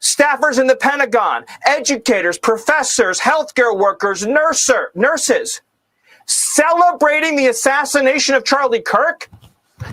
staffers in the Pentagon, educators, professors, healthcare workers, nurses, celebrating the assassination of Charlie Kirk?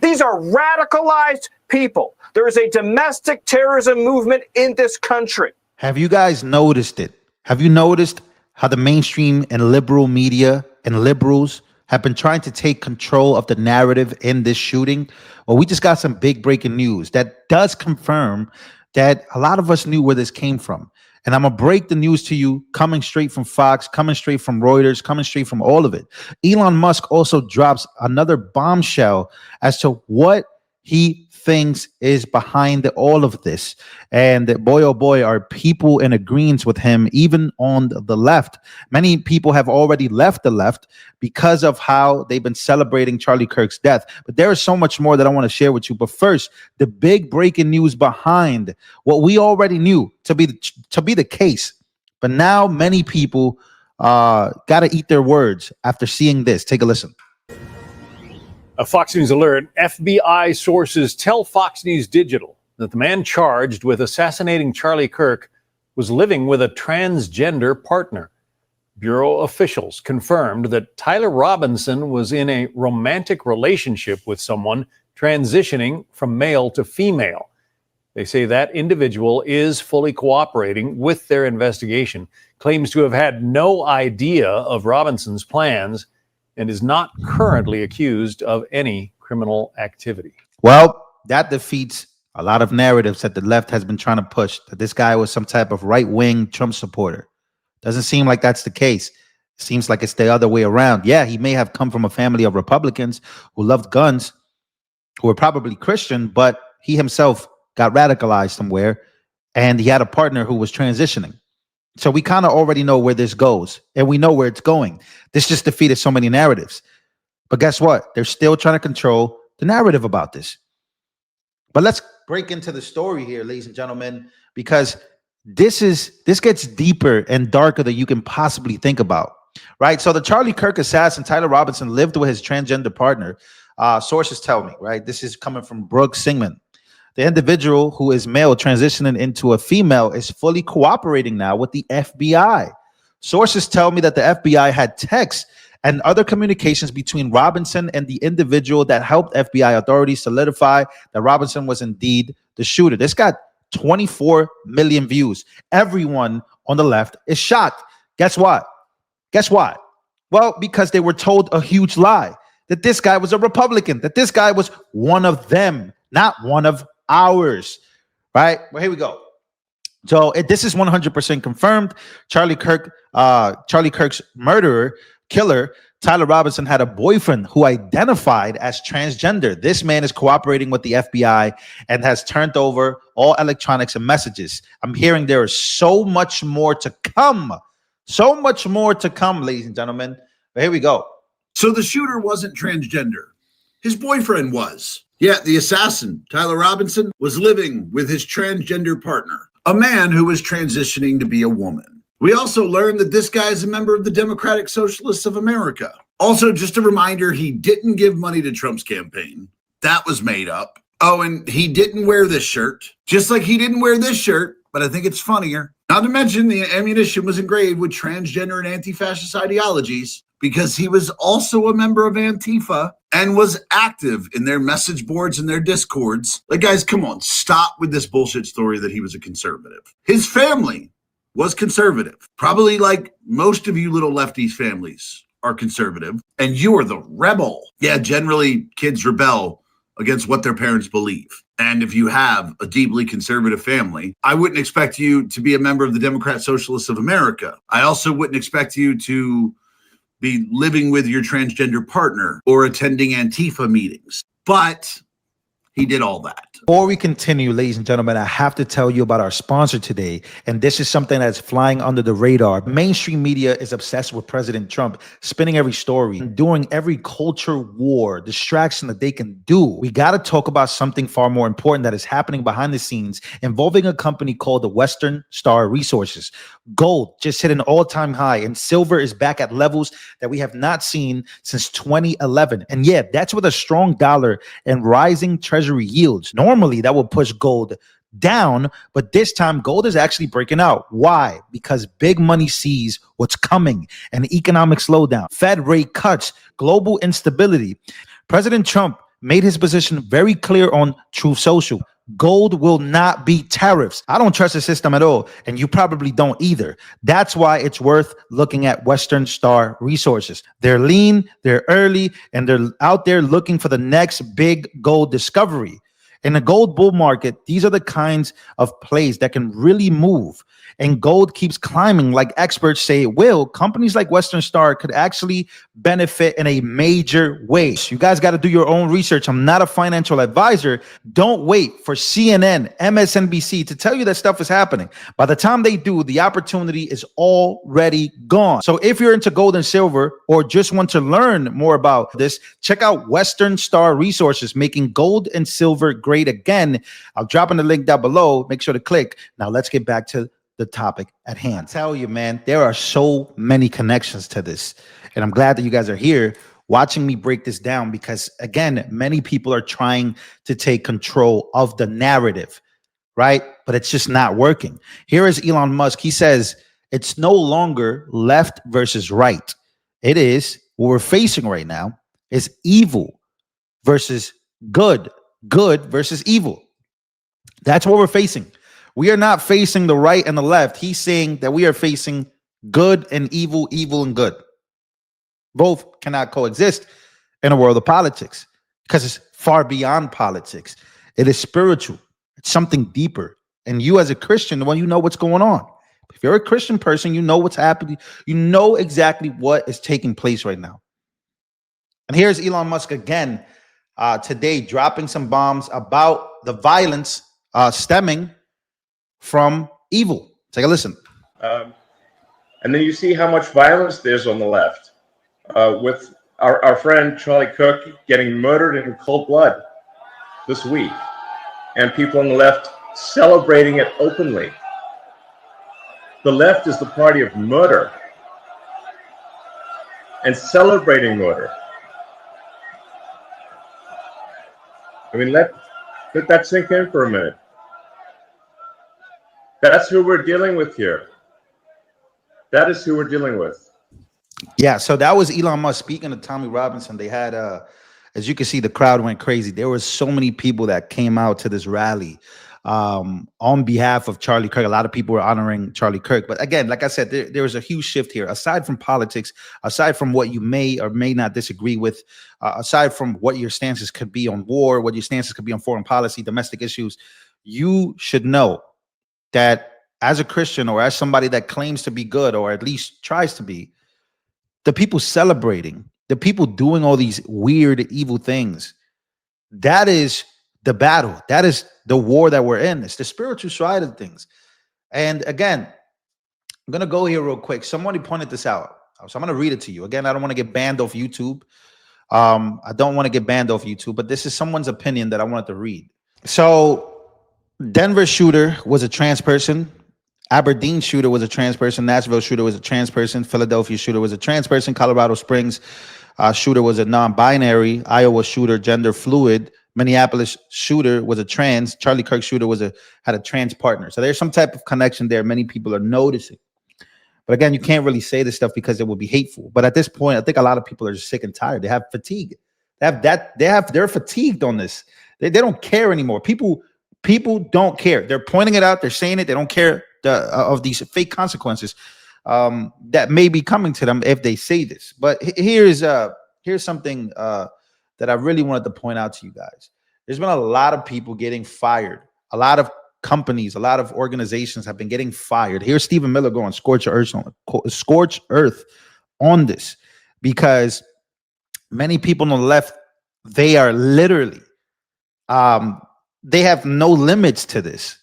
These are radicalized people. There is a domestic terrorism movement in this country. Have you guys noticed it? Have you noticed how the mainstream and liberal media and liberals have been trying to take control of the narrative in this shooting? Well, we just got some big breaking news that does confirm that a lot of us knew where this came from. And I'm going to break the news to you, coming straight from Fox, coming straight from Reuters, coming straight from all of it. Elon Musk also drops another bombshell as to what he thinks is behind all of this. And boy, oh boy, are people in agreement with him, even on the left. Many people have already left the left because of how they've been celebrating Charlie Kirk's death. But there is so much more that I want to share with you. But first, the big breaking news behind what we already knew to be the case. But now many people got to eat their words after seeing this. Take a listen. A Fox News alert. FBI sources tell Fox News Digital that the man charged with assassinating Charlie Kirk was living with a transgender partner. Bureau officials confirmed that Tyler Robinson was in a romantic relationship with someone transitioning from male to female. They say that individual is fully cooperating with their investigation, claims to have had no idea of Robinson's plans, and is not currently accused of any criminal activity. Well, that defeats a lot of narratives that the left has been trying to push, that this guy was some type of right-wing Trump supporter. Doesn't seem like that's the case. It seems like it's the other way around. Yeah, he may have come from a family of Republicans who loved guns, who were probably Christian, but he himself got radicalized somewhere, and he had a partner who was transitioning. So we kind of already know where this goes, and we know where it's going. This just defeated so many narratives. But guess what? They're still trying to control the narrative about this. But let's break into the story here, ladies and gentlemen, because this gets deeper and darker than you can possibly think about, right? So the Charlie Kirk assassin, Tyler Robinson, lived with his transgender partner. Sources tell me, right? This is coming from Brooke Singman. The individual who is male transitioning into a female is fully cooperating now with the FBI. Sources tell me that the FBI had texts and other communications between Robinson and the individual that helped FBI authorities solidify that Robinson was indeed the shooter. This got 24 million views. Everyone on the left is shocked. Guess what? Guess what? Well, because they were told a huge lie, that this guy was a Republican, that this guy was one of them, not one of ours, right? Well, here we go. So this is 100% confirmed. Charlie Kirk's killer, Tyler Robinson, had a boyfriend who identified as transgender. This man is cooperating with the FBI and has turned over all electronics and messages. I'm hearing there is so much more to come. So much more to come, ladies and gentlemen. But here we go. So the shooter wasn't transgender. His boyfriend was. Yet the assassin, Tyler Robinson, was living with his transgender partner, a man who was transitioning to be a woman. We also learned that this guy is a member of the Democratic Socialists of America. Also, just a reminder, he didn't give money to Trump's campaign. That was made up. Oh, and he didn't wear this shirt, just like he didn't wear this shirt, but I think it's funnier. Not to mention the ammunition was engraved with transgender and anti-fascist ideologies, because he was also a member of Antifa and was active in their message boards and their discords. Like, guys, come on, stop with this bullshit story that he was a conservative. His family was conservative. Probably like most of you little lefties families are conservative, and you are the rebel. Yeah, generally kids rebel against what their parents believe. And if you have a deeply conservative family, I wouldn't expect you to be a member of the Democrat Socialists of America. I also wouldn't expect you to be living with your transgender partner or attending Antifa meetings. But he did all that. Before we continue, ladies and gentlemen, I have to tell you about our sponsor today. And this is something that's flying under the radar. Mainstream media is obsessed with President Trump, spinning every story, and doing every culture war, distraction that they can do. We got to talk about something far more important that is happening behind the scenes, involving a company called the Western Star Resources. Gold just hit an all-time high, and silver is back at levels that we have not seen since 2011. And yeah, that's with a strong dollar and rising treasury yields. Normally, that would push gold down, but this time gold is actually breaking out. Why? Because big money sees what's coming: an economic slowdown, Fed rate cuts, global instability. President Trump made his position very clear on Truth Social. Gold will not be tariffs. I don't trust the system at all, and you probably don't either. That's why it's worth looking at Western Star Resources. They're lean, they're early, and they're out there looking for the next big gold discovery. In a gold bull market, these are the kinds of plays that can really move. And gold keeps climbing like experts say it will. Companies like Western Star could actually benefit in a major way. So you guys got to do your own research. I'm not a financial advisor. Don't wait for CNN, MSNBC to tell you that stuff is happening. By the time they do, the opportunity is already gone. So if you're into gold and silver or just want to learn more about this, check out Western Star Resources, making gold and silver great again. I'll drop in the link down below. Make sure to click. Now let's get back to the topic at hand. I tell you, man, there are so many connections to this, and I'm glad that you guys are here watching me break this down, because again, many people are trying to take control of the narrative, right? But it's just not working. Here is Elon Musk. He says it's no longer left versus right. It is what we're facing right now is evil versus good, good versus evil. That's what we're facing. We are not facing the right and the left. He's saying that we are facing good and evil, evil and good. Both cannot coexist in a world of politics, because it's far beyond politics. It is spiritual. It's something deeper. And you as a Christian, well, you know what's going on. If you're a Christian person, you know what's happening. You know exactly what is taking place right now. And here's Elon Musk again today dropping some bombs about the violence stemming from evil. Take a listen. And then you see how much violence there's on the left, with our friend Charlie Kirk getting murdered in cold blood this week, and people on the left celebrating it openly. The left is the party of murder and celebrating murder. I mean, let that sink in for a minute. That's who we're dealing with here. That is who we're dealing with. Yeah, so that was Elon Musk speaking to Tommy Robinson. They had, as you can see, the crowd went crazy. There were so many people that came out to this rally on behalf of Charlie Kirk. A lot of people were honoring Charlie Kirk. But again, like I said, there was a huge shift here. Aside from politics, aside from what you may or may not disagree with, aside from what your stances could be on war, what your stances could be on foreign policy, domestic issues, you should know that as a Christian or as somebody that claims to be good, or at least tries to be, the people celebrating, the people doing all these weird, evil things, that is the battle. That is the war that we're in. It's the spiritual side of things. And again, I'm going to go here real quick. Somebody pointed this out. So I'm going to read it to you. Again, I don't want to get banned off YouTube. I don't want to get banned off YouTube, but this is someone's opinion that I wanted to read. So Denver shooter was a trans person. Aberdeen shooter was a trans person. Nashville shooter was a trans person. Philadelphia shooter was a trans person. Colorado Springs shooter was a non-binary. Iowa shooter, gender fluid. Minneapolis shooter was a trans. Charlie Kirk shooter had a trans partner. So there's some type of connection there. Many people are noticing. But again, you can't really say this stuff because it would be hateful. But at this point, I think a lot of people are just sick and tired. They have fatigue. They're fatigued on this. They don't care anymore. People don't care. They're pointing it out. They're saying it. They don't care of these fake consequences that may be coming to them if they say this. But here's something that I really wanted to point out to you guys. There's been a lot of people getting fired. A lot of companies, a lot of organizations have been getting fired. Here's Stephen Miller going scorched earth on this, because many people on the left, they are literally they have no limits to this.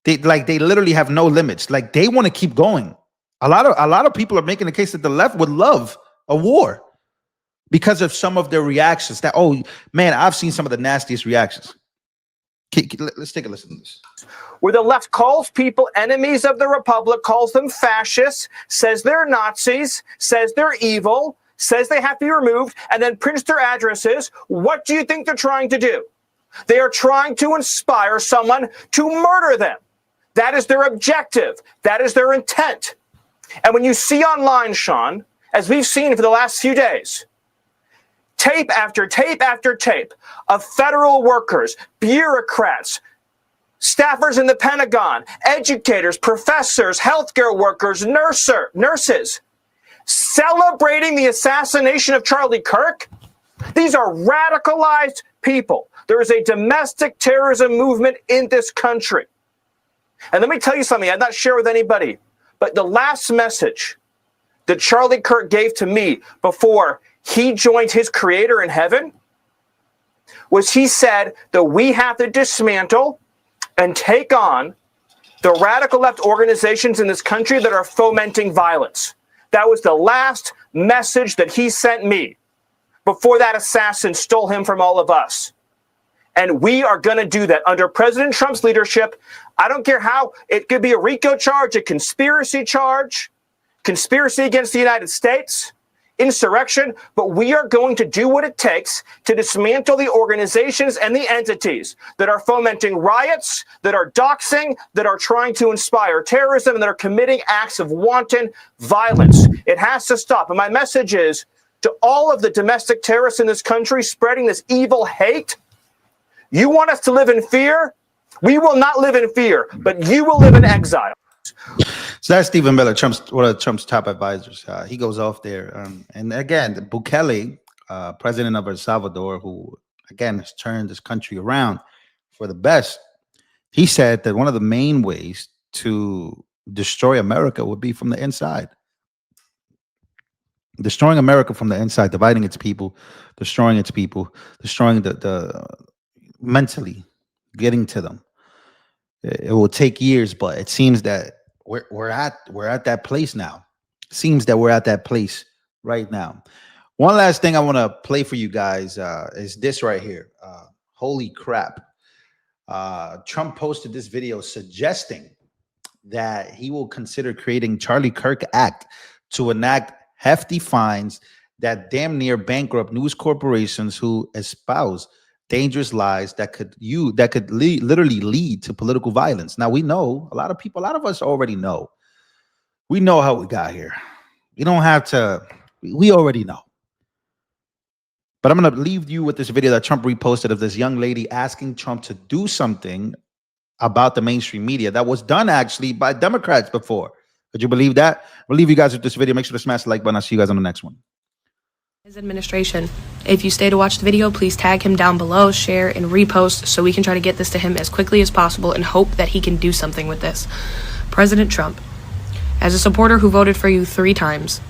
They literally have no limits. Like, they want to keep going. A lot of people are making the case that the left would love a war because of some of their reactions. That, oh man, I've seen some of the nastiest reactions. Let's take a listen to this. Where the left calls people enemies of the republic, calls them fascists, says they're Nazis, says they're evil, says they have to be removed, and then prints their addresses. What do you think they're trying to do? They are trying to inspire someone to murder them. That is their objective. That is their intent. And when you see online, Sean, as we've seen for the last few days, tape after tape after tape of federal workers, bureaucrats, staffers in the Pentagon, educators, professors, healthcare workers, nurses, celebrating the assassination of Charlie Kirk. These are radicalized people. There is a domestic terrorism movement in this country. And let me tell you something I'd not share with anybody, but the last message that Charlie Kirk gave to me before he joined his creator in heaven was he said that we have to dismantle and take on the radical left organizations in this country that are fomenting violence. That was the last message that he sent me before that assassin stole him from all of us. And we are going to do that under President Trump's leadership. I don't care how. It could be a RICO charge, a conspiracy charge, conspiracy against the United States, insurrection, but we are going to do what it takes to dismantle the organizations and the entities that are fomenting riots, that are doxing, that are trying to inspire terrorism, and that are committing acts of wanton violence. It has to stop. And my message is to all of the domestic terrorists in this country spreading this evil hate. You want us to live in fear? We will not live in fear, but you will live in exile. So that's Stephen Miller, one of Trump's top advisors. He goes off there. And again, Bukele, president of El Salvador, who, again, has turned this country around for the best, he said that one of the main ways to destroy America would be from the inside. Destroying America from the inside, dividing its people, destroying the mentally, getting to them. It will take years, but it seems that we're at that place now. Seems that we're at that place right now. One last thing I want to play for you guys is this right here. Holy crap. Trump posted this video suggesting that he will consider creating Charlie Kirk Act to enact hefty fines that damn near bankrupt news corporations who espouse dangerous lies that could literally lead to political violence. Now, we know, a lot of us already know. We know how we got here. We don't have to, we already know. But I'm going to leave you with this video that Trump reposted of this young lady asking Trump to do something about the mainstream media that was done actually by Democrats before. Could you believe that? I'll leave you guys with this video. Make sure to smash the like button. I'll see you guys on the next one. His administration. If you stay to watch the video, please tag him down below, share, and repost so we can try to get this to him as quickly as possible and hope that he can do something with this. President Trump, as a supporter who voted for you 3 times,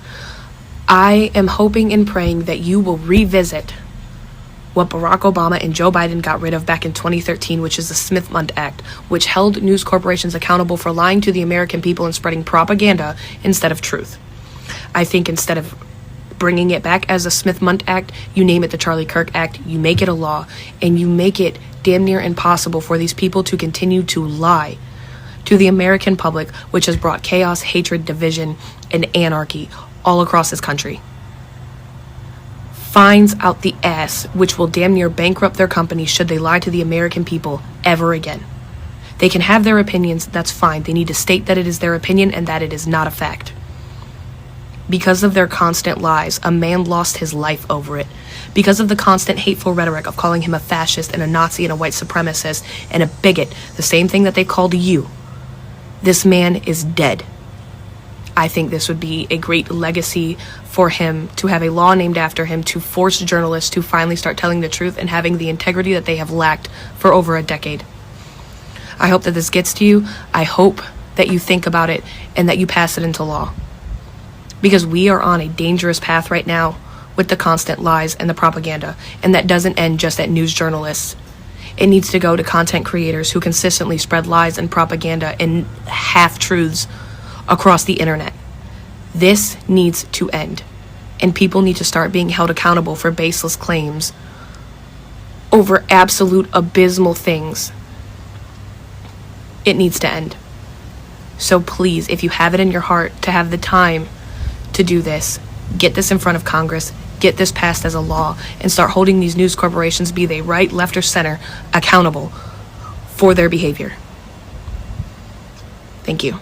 I am hoping and praying that you will revisit what Barack Obama and Joe Biden got rid of back in 2013, which is the Smith-Mundt Act, which held news corporations accountable for lying to the American people and spreading propaganda instead of truth. I think instead of bringing it back as a Smith-Mundt Act, you name it the Charlie Kirk Act, you make it a law, and you make it damn near impossible for these people to continue to lie to the American public, which has brought chaos, hatred, division, and anarchy all across this country. Fines out the ass, which will damn near bankrupt their companies should they lie to the American people ever again. They can have their opinions, that's fine. They need to state that it is their opinion and that it is not a fact. Because of their constant lies, a man lost his life over it. Because of the constant hateful rhetoric of calling him a fascist and a Nazi and a white supremacist and a bigot, the same thing that they called you, this man is dead. I think this would be a great legacy for him to have a law named after him to force journalists to finally start telling the truth and having the integrity that they have lacked for over a decade. I hope that this gets to you. I hope that you think about it and that you pass it into law. Because we are on a dangerous path right now with the constant lies and the propaganda, and that doesn't end just at news journalists. It needs to go to content creators who consistently spread lies and propaganda and half-truths across the internet. This needs to end, and people need to start being held accountable for baseless claims over absolute abysmal things. It needs to end. So please, if you have it in your heart to have the time to do this, get this in front of Congress, get get this passed as a law and start holding these news corporations, be they right, left, or center, accountable for their behavior. Thank you.